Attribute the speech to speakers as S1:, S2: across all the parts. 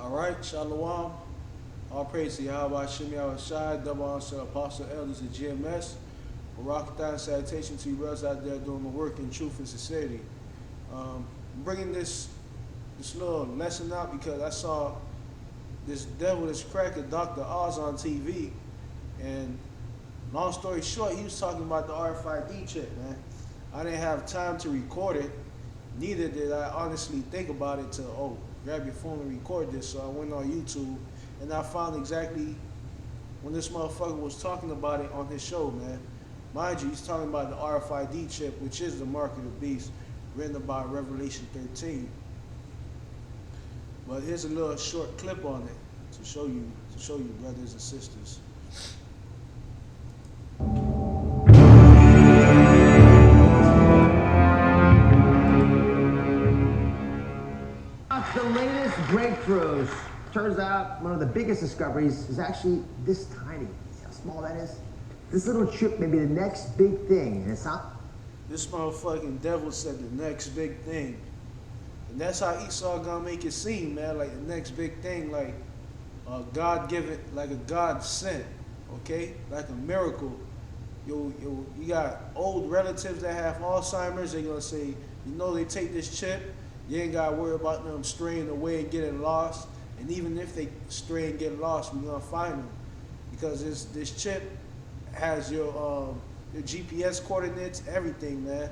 S1: All right, Shalom. All praise to Yahawashi, Yahawashi, double honor to the apostle elders of GMS. Barakatah and salutation to you brothers out there doing the work in truth and sincerity. Bringing this little lesson out because I saw this devil, this cracker, Dr. Oz on TV, and long story short, he was talking about the RFID chip, man. I didn't have time to record it, neither did I honestly think about it to, grab your phone and record this. So I went on YouTube and I found exactly when this motherfucker was talking about it on his show, man. Mind you, he's talking about the RFID chip, which is the mark of the beast, written about Revelation 13. But here's a little short clip on it to show you, brothers and sisters.
S2: The latest breakthroughs. Turns out one of the biggest discoveries is actually this tiny. See how small that is? This little chip may be the next big thing, and it's not.
S1: This motherfucking devil said the next big thing. And that's how Esau gonna make it seem, man, like the next big thing, like God given, like a God sent, okay? Like a miracle. You got old relatives that have Alzheimer's, they're gonna say, they take this chip, you ain't gotta worry about them straying away and getting lost. And even if they stray and get lost, we're gonna find them. Because this chip has your GPS coordinates, everything, man.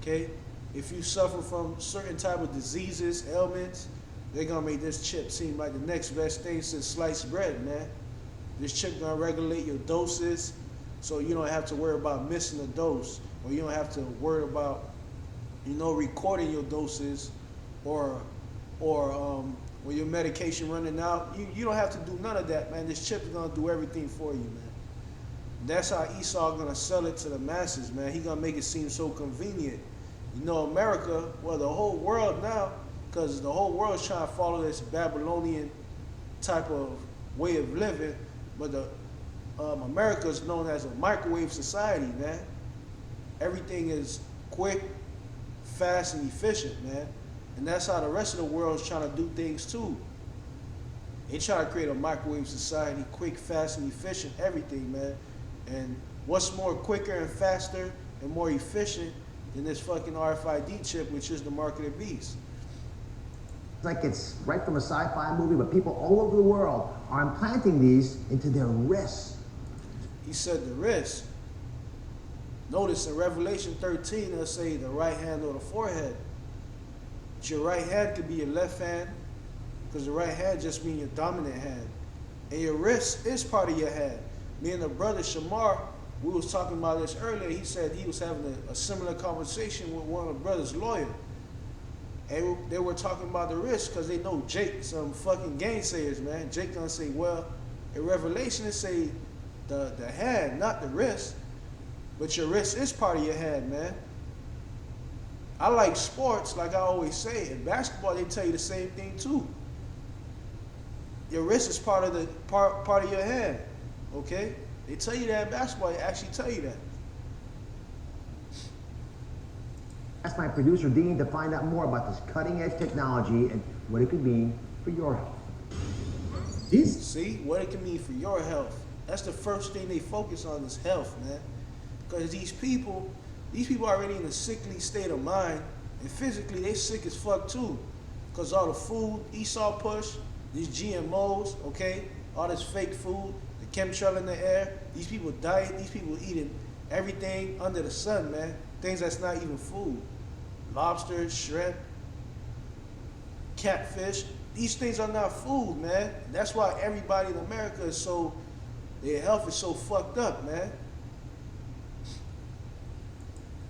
S1: Okay? If you suffer from certain type of diseases, ailments, they're gonna make this chip seem like the next best thing since sliced bread, man. This chip gonna regulate your doses, so you don't have to worry about missing a dose, or you don't have to worry about, recording your doses, or when your medication running out. You don't have to do none of that, man. This chip is gonna do everything for you, man. That's how Esau gonna sell it to the masses, man. He gonna make it seem so convenient. America, well, the whole world now, because the whole world's trying to follow this Babylonian type of way of living, but America is known as a microwave society, man. Everything is quick, fast, and efficient, man. And that's how the rest of the world is trying to do things too. They trying to create a microwave society, quick, fast, and efficient, everything, man. And what's more quicker and faster and more efficient than this fucking RFID chip, which is the mark of the beast?
S2: It's like it's right from a sci-fi movie, but people all over the world are implanting these into their wrists.
S1: He said the wrist. Notice in Revelation 13, it'll say the right hand or the forehead. But your right hand could be your left hand, because the right hand just means your dominant hand. And your wrist is part of your hand. Me and the brother Shamar, we was talking about this earlier. He said he was having a similar conversation with one of the brother's lawyer. And they were talking about the wrist because they know Jake, some fucking gainsayers, man. Jake gonna say, well, in Revelation it say the hand, not the wrist. But your wrist is part of your hand, man. I like sports, like I always say. In basketball, they tell you the same thing too. Your wrist is part of your hand, okay? They tell you that in basketball. They actually tell you that.
S2: Asked my producer Dean to find out more about this cutting-edge technology and what it could mean for your health.
S1: See what it can mean for your health. That's the first thing they focus on is health, man. Because these people are already in a sickly state of mind, and physically they sick as fuck too. Because all the food Esau push, these GMOs, okay, all this fake food, the chemtrail in the air, these people diet, these people eating everything under the sun, man. Things that's not even food. Lobster, shrimp, catfish, these things are not food, man. That's why everybody in America is their health is so fucked up, man.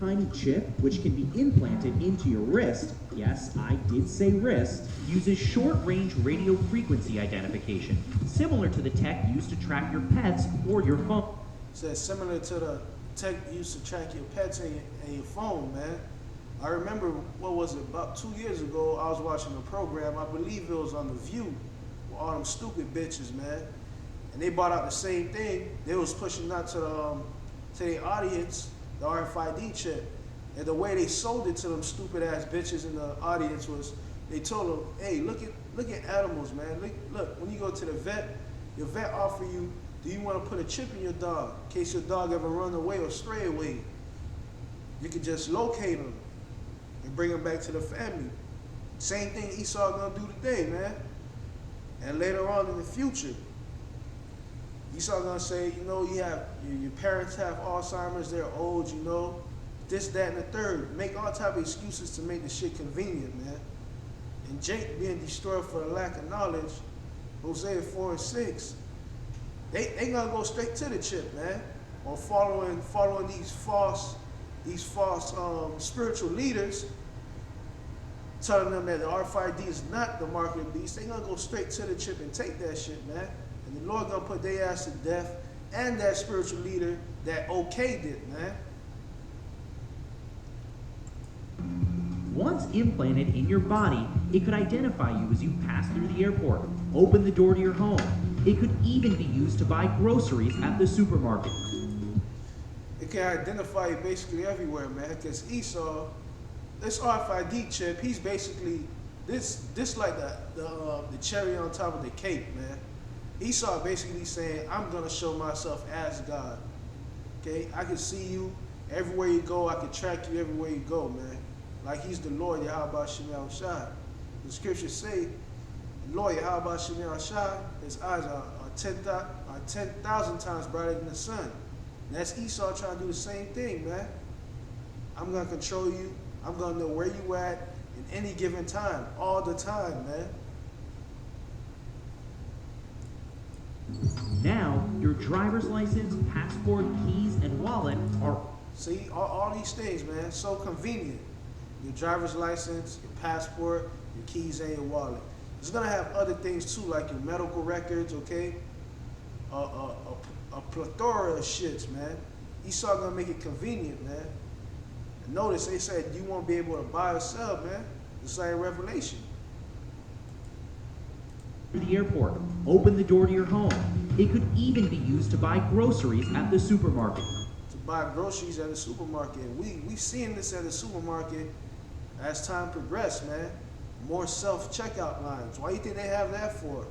S3: Tiny chip, which can be implanted into your wrist, yes, I did say wrist, uses short-range radio frequency identification, similar to the tech used to track your pets or your phone.
S1: So similar to the tech used to track your pets and your phone, man. I remember, what was it, about 2 years ago, I was watching a program, I believe it was on The View, with all them stupid bitches, man. And they brought out the same thing. They was pushing out to their audience, the RFID chip. And the way they sold it to them stupid ass bitches in the audience was, they told them, hey, look look at animals, man. Look, when you go to the vet, your vet offer you, do you want to put a chip in your dog in case your dog ever run away or stray away? You can just locate him and bring him back to the family. Same thing Esau gonna do today, man. And later on in the future, Esau gonna say, you know, your parents have Alzheimer's, they're old, you know, this, that, and the third. Make all type of excuses to make the shit convenient, man. And Jake being destroyed for the lack of knowledge, Hosea 4:6, they gonna go straight to the chip, man. Or following these false spiritual leaders, telling them that the RFID is not the mark of the beast. They gonna go straight to the chip and take that shit, man. And the Lord gonna put their ass to death and that spiritual leader that okayed it, man.
S3: Once implanted in your body, it could identify you as you pass through the airport, open the door to your home. It could even be used to buy groceries at the supermarket.
S1: It can identify you basically everywhere, man, because Esau, this RFID chip, he's basically, this like the cherry on top of the cake, man. Esau basically saying, I'm going to show myself as God. Okay? I can see you everywhere you go. I can track you everywhere you go, man. Like he's the Lord, Yahawashi. The scriptures say, the Lord, Yahawashi, his eyes are 10,000 times brighter than the sun. And that's Esau trying to do the same thing, man. I'm going to control you. I'm going to know where you at in any given time, all the time, man.
S3: Now, your driver's license, passport, keys, and wallet are...
S1: See, all these things, man, so convenient. Your driver's license, your passport, your keys, and your wallet. It's going to have other things, too, like your medical records, okay? A plethora of shits, man. Esau going to make it convenient, man. And notice, they said you won't be able to buy or sell, man. It's like Revelation.
S3: The airport, open the door to your home. It could even be used to buy groceries at the supermarket.
S1: To buy groceries at the supermarket. We seeing this at the supermarket as time progressed, man. More self-checkout lines. Why do you think they have that for?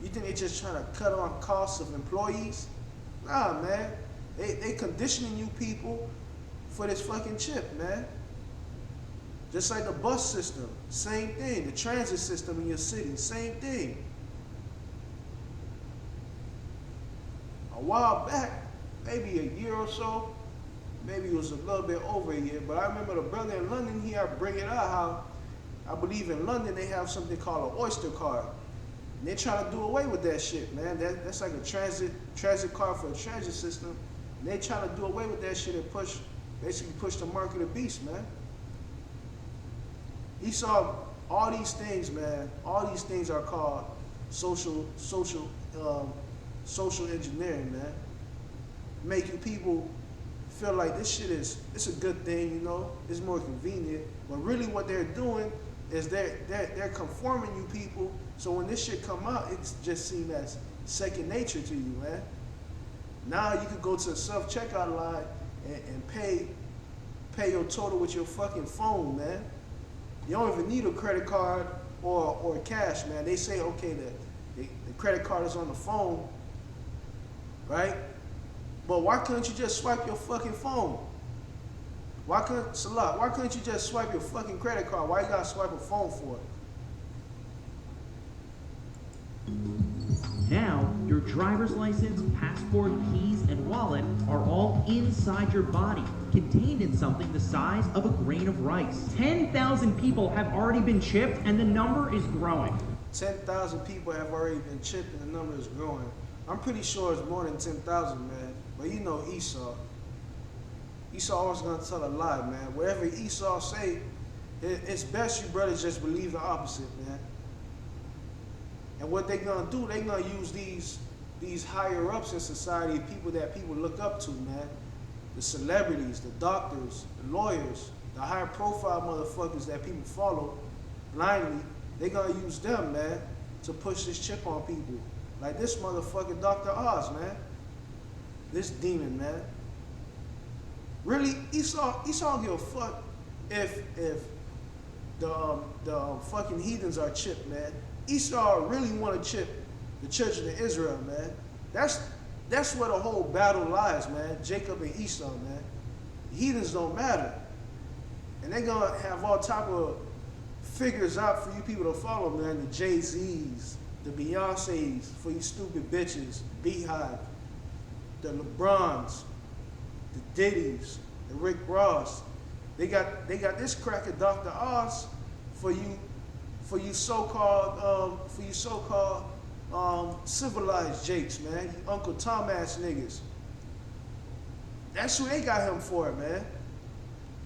S1: You think they just trying to cut on costs of employees? Nah, man. They conditioning you people for this fucking chip, man. Just like the bus system, same thing. The transit system in your city, same thing. A while back, maybe a year or so, maybe it was a little bit over a year, but I remember the brother in London, he had bring it out how, I believe in London, they have something called an Oyster card. And they're trying to do away with that shit, man. That's like a transit card for a transit system. And they trying to do away with that shit and basically push the mark of the beast, man. He saw all these things, man. All these things are called social engineering, man. Making people feel like this shit it's a good thing, you know. It's more convenient. But really, what they're doing is they're conforming you people. So when this shit come out, it's just seen as second nature to you, man. Now you can go to a self-checkout line and pay your total with your fucking phone, man. You don't even need a credit card or cash, man. They say, okay, the credit card is on the phone, right? But why couldn't you just swipe your fucking phone? Why couldn't you just swipe your fucking credit card? Why you gotta swipe a phone for it?
S3: Now, your driver's license, passport, keys, and wallet are all inside your body, contained in something the size of a grain of rice. 10,000 people have already been chipped, and the number is growing.
S1: 10,000 people have already been chipped, and the number is growing. I'm pretty sure it's more than 10,000, man. But you know Esau. Esau always gonna tell a lie, man. Whatever Esau say, it's best you brothers just believe the opposite, man. And what they gonna do, they gonna use these higher ups in society, people that people look up to, man. The celebrities, the doctors, the lawyers, the high profile motherfuckers that people follow blindly, they gonna use them, man, to push this chip on people. Like this motherfucking Dr. Oz, man. This demon, man. Really, Esau don't give a fuck if the fucking heathens are chipped, man. Esau really want to chip the children of Israel, man. That's where the whole battle lies, man. Jacob and Esau, man. The heathens don't matter. And they're going to have all type of figures out for you people to follow, man. The Jay-Z's, the Beyoncé's, for you stupid bitches, Beehive, the LeBrons, the Diddy's, the Rick Ross. They got this cracker Dr. Oz for you so-called civilized jakes, man. You Uncle Tom ass niggas. That's who they got him for, man.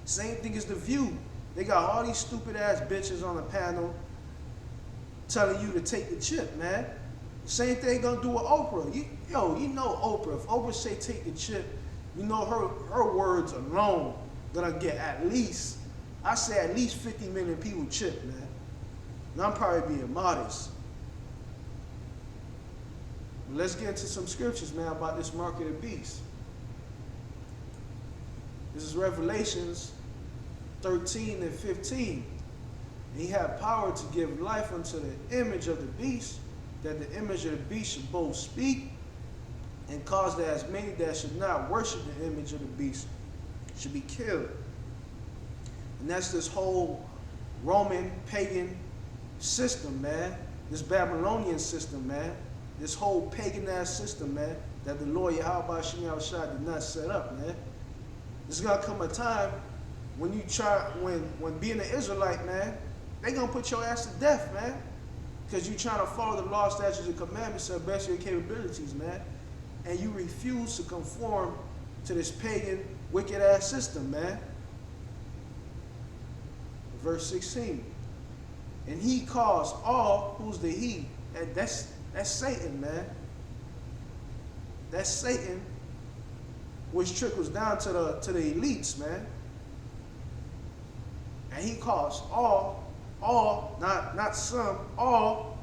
S1: Same thing as The View. They got all these stupid ass bitches on the panel telling you to take the chip, man. Same thing gonna do with Oprah. You know Oprah. If Oprah say take the chip, you know her words alone gonna get at least 50 million people chipped, man. And I'm probably being modest. But let's get into some scriptures, man, about this mark of the beast. This is Revelations 13 and 15. And he had power to give life unto the image of the beast, that the image of the beast should both speak and cause that as many that should not worship the image of the beast should be killed. And that's this whole Roman pagan system, man. This Babylonian system, man. This whole pagan ass system, man, that the Lord Yahawashi did not set up, man. There's gonna come a time when when being an Israelite, man, they gonna put your ass to death, man. Because you trying to follow the law, statutes, and commandments to the best of your capabilities, man. And you refuse to conform to this pagan, wicked ass system, man. Verse 16. And he caused all, who's the he? That's Satan, man. That's Satan, which trickles down to the elites, man. And he caused all, not some, all.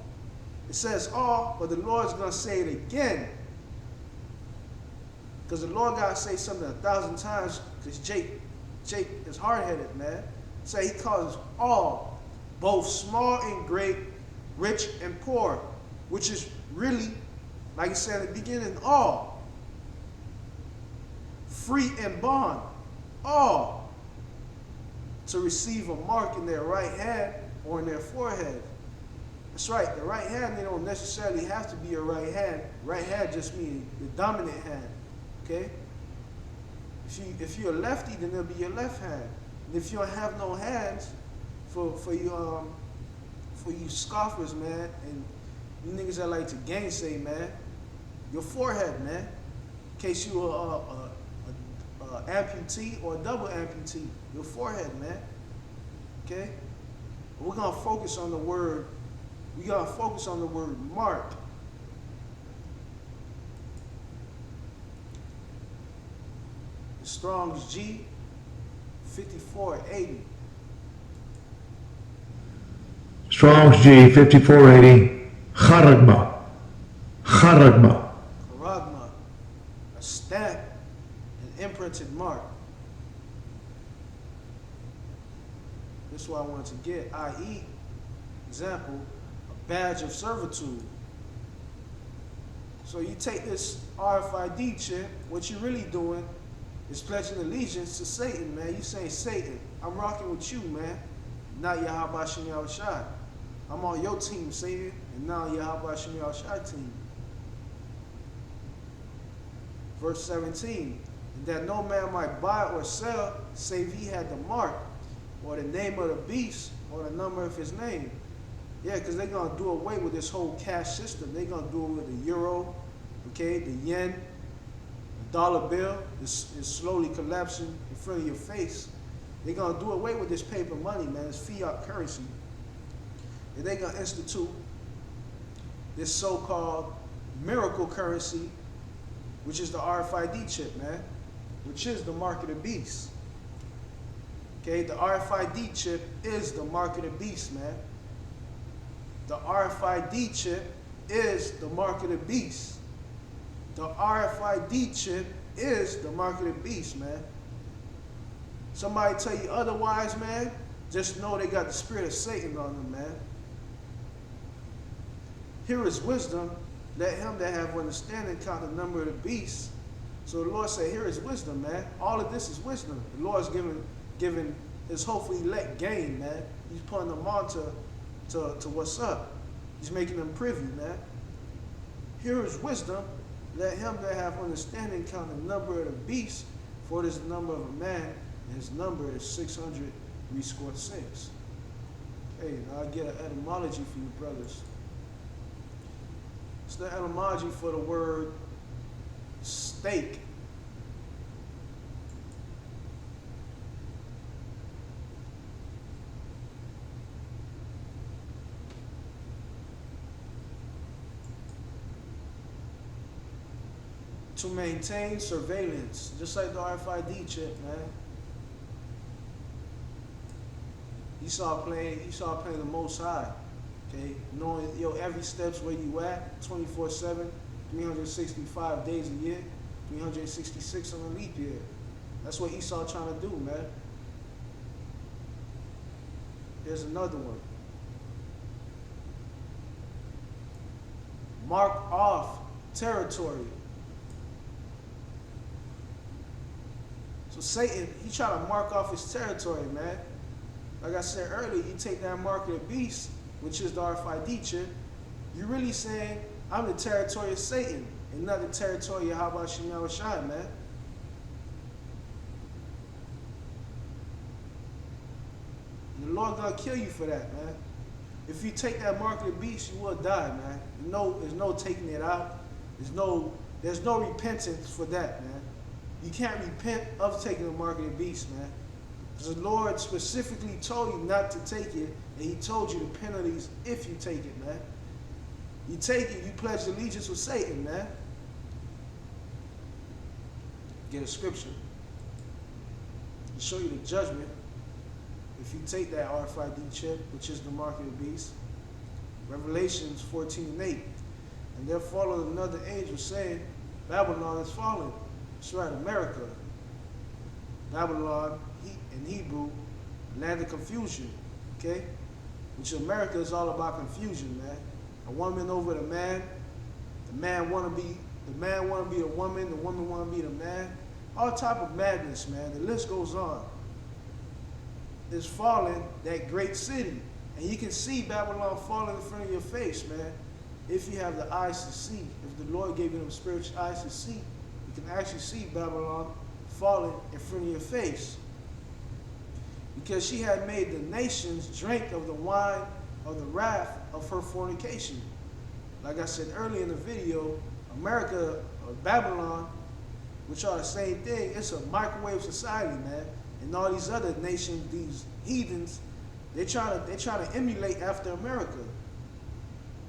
S1: It says all, but the Lord's gonna say it again. Because the Lord gotta say something 1,000 times, because Jake is hard-headed, man. Say he causes all, both small and great, rich and poor, which is really, like I said at the beginning, all. Free and bond, all, to receive a mark in their right hand or in their forehead. That's right, the right hand, they don't necessarily have to be your right hand. Right hand just means the dominant hand, okay? If you're a lefty, then it'll be your left hand. And if you don't have no hands, for you scoffers, man, and you niggas that like to gainsay, man, your forehead, man, in case you are amputee or a double amputee, your forehead, man, okay? We're gonna focus on the word. We gotta focus on the word mark. Strong's G 5480.
S4: Strong's G 5480. Charagma.
S1: Charagma. A stamp, an imprinted mark. This is what I wanted to get, i.e., example, a badge of servitude. So you take this RFID chip, what you're really doing is pledging allegiance to Satan, man. You saying, Satan, I'm rocking with you, man. Not Yahawashi. I'm on your team, Satan, and now Yahawashi team. Verse 17, that no man might buy or sell, save he had the mark, or the name of the beast, or the number of his name. Yeah, because they're going to do away with this whole cash system. They're going to do it with the euro, okay, the yen, the dollar bill is slowly collapsing in front of your face. They're going to do away with this paper money, man. It's fiat currency. And they're going to institute this so-called miracle currency, which is the RFID chip, man, which is the mark of the beast. Okay, the RFID chip is the mark of the beast, man. The RFID chip is the mark of the beast. The RFID chip is the mark of the beast, man. Somebody tell you otherwise, man, Just know they got the spirit of Satan on them, man. Here is wisdom. Let him that have understanding count the number of the beasts. So the Lord said, here is wisdom, man. All of this is wisdom. The Lord's giving his hopefully elect gain, man. He's putting them on to what's up. He's making them privy, man. Here is wisdom. Let him that have understanding count the number of the beasts, for it is the number of a man, and his number is 666. Hey, now I get an etymology for you brothers. It's the etymology for the word stake. To maintain surveillance, just like the RFID chip, man. Esau playing the Most High, okay? Knowing every step's where you at, 24/7, 365 days a year, 366 on a leap year. That's what Esau trying to do, man. Here's another one. Mark off territory. So Satan, he trying to mark off his territory, man. Like I said earlier, you take that mark of the beast, which is the RFID chip, you're really saying, I'm the territory of Satan, and not the territory of Yahawashi, man. And the Lord gonna kill you for that, man. If you take that mark of the beast, you will die, man. There's no taking it out. There's no repentance for that, man. You can't repent of taking the mark of the beast, man. Because the Lord specifically told you not to take it, and he told you the penalties if you take it, man. You take it, you pledge allegiance with Satan, man. Get a scripture to show you the judgment if you take that RFID chip, which is the mark of the beast. Revelations 14:8. And there followed another angel saying, Babylon is fallen. That's right, America. Babylon, in Hebrew, land of confusion, okay? Which America is all about confusion, man. A woman over the man wanna be the woman wanna be the man. All type of madness, man. The list goes on. It's falling, that great city. And you can see Babylon falling in front of your face, man. If you have the eyes to see. If the Lord gave you them spiritual eyes to see, you can actually see Babylon falling in front of your face. Because she had made the nations drink of the wine of the wrath of her fornication. Like I said earlier in the video, America, or Babylon, which are the same thing, it's a microwave society, man. And all these other nations, these heathens, they're trying to emulate after America.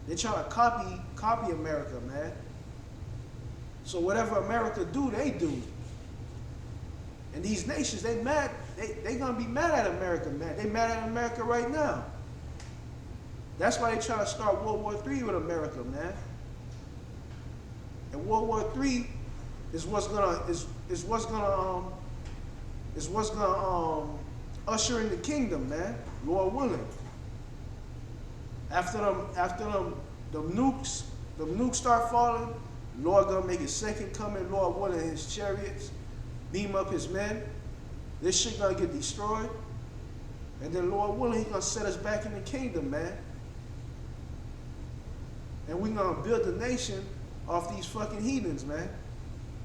S1: They're trying to copy America, man. So whatever America do, they do. And these nations, they gonna be mad at America, man. They mad at America right now. That's why they try to start World War III with America, man. And World War III is what's gonna usher in the kingdom, man. Lord willing. After the nukes start falling, Lord gonna make his second coming, Lord willing, his chariots, beam up his men. This shit gonna get destroyed. And then Lord willing, he's gonna set us back in the kingdom, man. And we're gonna build a nation off these fucking heathens, man.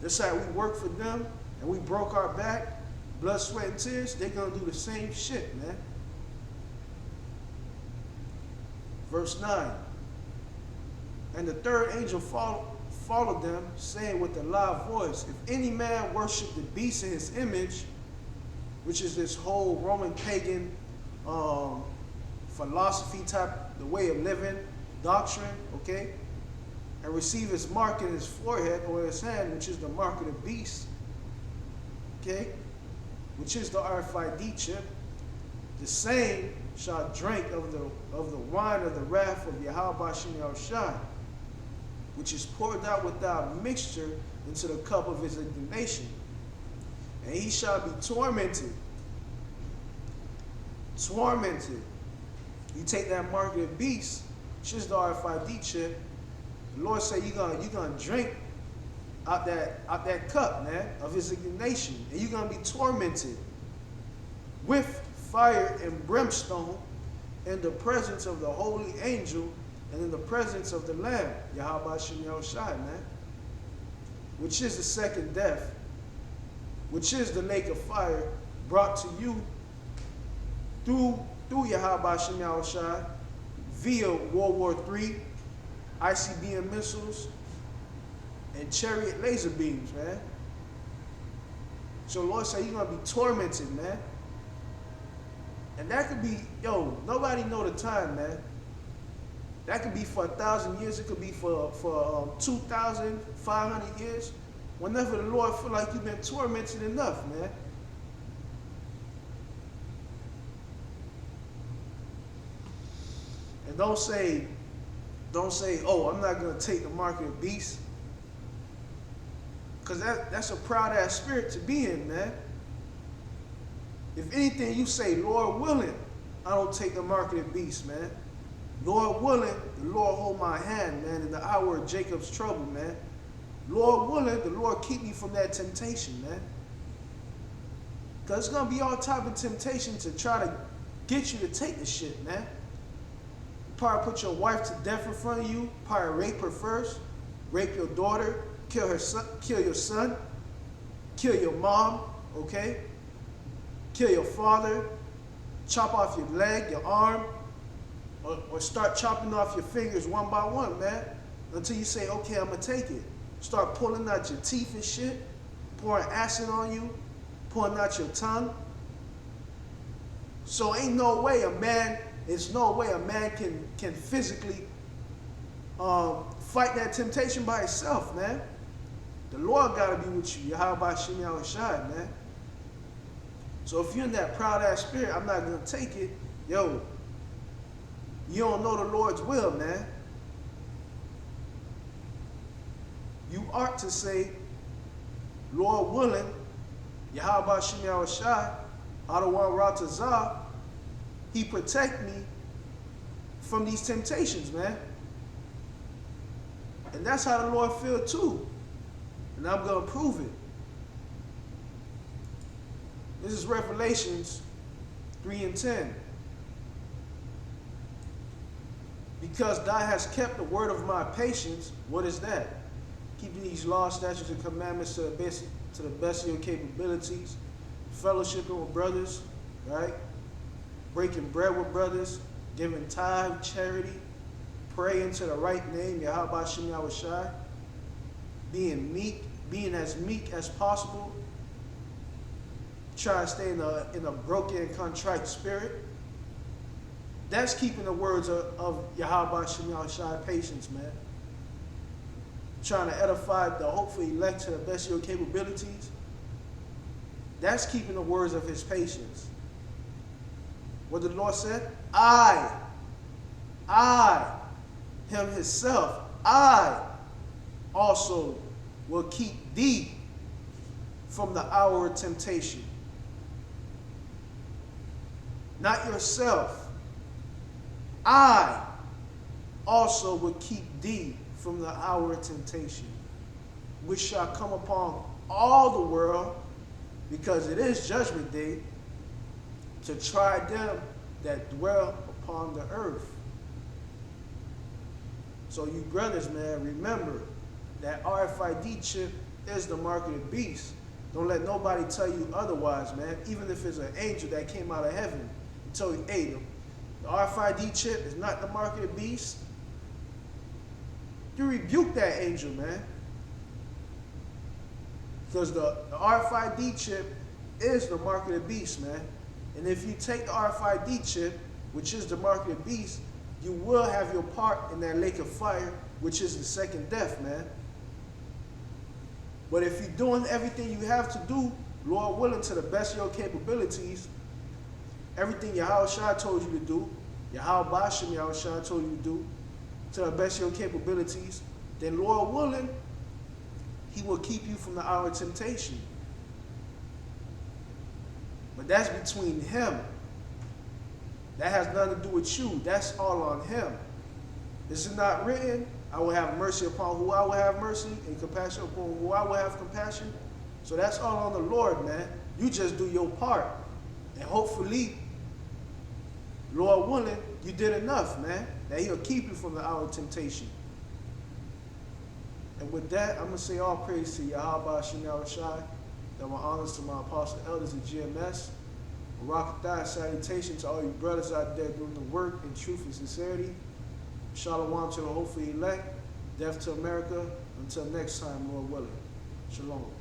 S1: That's how we work for them and we broke our back, blood, sweat, and tears. They're gonna do the same shit, man. Verse 9. And the third angel followed them, saying with a loud voice, if any man worship the beast in his image, which is this whole Roman pagan philosophy type, the way of living, doctrine, okay, and receive his mark in his forehead or his hand, which is the mark of the beast, okay, which is the RFID chip, the same shall drink of the wine of the wrath of Yahawashi, which is poured out without mixture into the cup of his indignation. And he shall be tormented tormented. You take that mark of the beast, which is the RFID chip. The Lord said you're gonna drink out that cup, man, of his indignation. And you're gonna be tormented with fire and brimstone in the presence of the holy angel and in the presence of the Lamb, Yahawashi, man, which is the second death, which is the lake of fire brought to you through Yahawashi via World War III, ICBM missiles, and chariot laser beams, man. So the Lord said you're going to be tormented, man. And that could be, nobody know the time, man. That could be for 1,000 years. It could be for 2,500 years. Whenever the Lord feel like you've been tormented enough, man. And don't say, oh, I'm not going to take the mark of the beast. Because that's a proud ass spirit to be in, man. If anything, you say, Lord willing, I don't take the mark of the beast, man. Lord willing, the Lord hold my hand, man, in the hour of Jacob's trouble, man. Lord willing, the Lord keep me from that temptation, man. Because it's going to be all type of temptation to try to get you to take the shit, man. Probably put your wife to death in front of you, probably rape her first, rape your daughter, kill her son, kill your son, kill your mom, okay? Kill your father, chop off your leg, your arm, or start chopping off your fingers one by one, man, until you say, okay, I'm going to take it. Start pulling out your teeth and shit, pouring acid on you, pulling out your tongue. So ain't no way a man can physically fight that temptation by himself, man. The Lord got to be with you, Yahawashi, man. So if you're in that proud ass spirit, I'm not going to take it. You don't know the Lord's will, man. You ought to say, Lord willing, Yahawashi, Adawan Ratazah, he protect me from these temptations, man. And that's how the Lord feel too. And I'm going to prove it. This is Revelations 3:10. Because thou hast kept the word of my patience, what is that? Keeping these laws, statutes, and commandments to the best of your capabilities, fellowshipping with brothers, right? Breaking bread with brothers, giving tithe, charity, praying to the right name, Yahawashi, being meek, being as meek as possible, try to stay in a broken and contrite spirit. That's keeping the words of Yahawashi patience, man. Trying to edify the hopeful elect to the best of your capabilities. That's keeping the words of his patience. What the Lord said? I, him himself, I also will keep thee from the hour of temptation. Not yourself. I also will keep thee from the hour of temptation, which shall come upon all the world, because it is judgment day, to try them that dwell upon the earth. So you brothers, man, remember that RFID chip is the mark of the beast. Don't let nobody tell you otherwise, man. Even if it's an angel that came out of heaven and told you, hey, the RFID chip is not the mark of the beast. You rebuke that angel, man. Because the RFID chip is the mark of the beast, man. And if you take the RFID chip, which is the mark of the beast, you will have your part in that lake of fire, which is the second death, man. But if you're doing everything you have to do, Lord willing, to the best of your capabilities, everything Yahawashi told you to do, Yahawashi told you to do, to the best of your capabilities, then Lord willing, he will keep you from the hour of temptation. But that's between him That has nothing to do with you. That's all on him. Is it not written, I will have mercy upon who I will have mercy, and compassion upon who I will have compassion? So that's all on the Lord, man. You just do your part. And hopefully, Lord willing, you did enough, man, that he'll keep you from the hour of temptation. And with that, I'm going to say all praise to Yahawah, Yahawashi, that my honors to my apostle elders at GMS. Barakatah, salutation to all you brothers out there doing the work in truth and sincerity. Shalom to the hopefully elect. Death to America. Until next time, Lord willing. Shalom.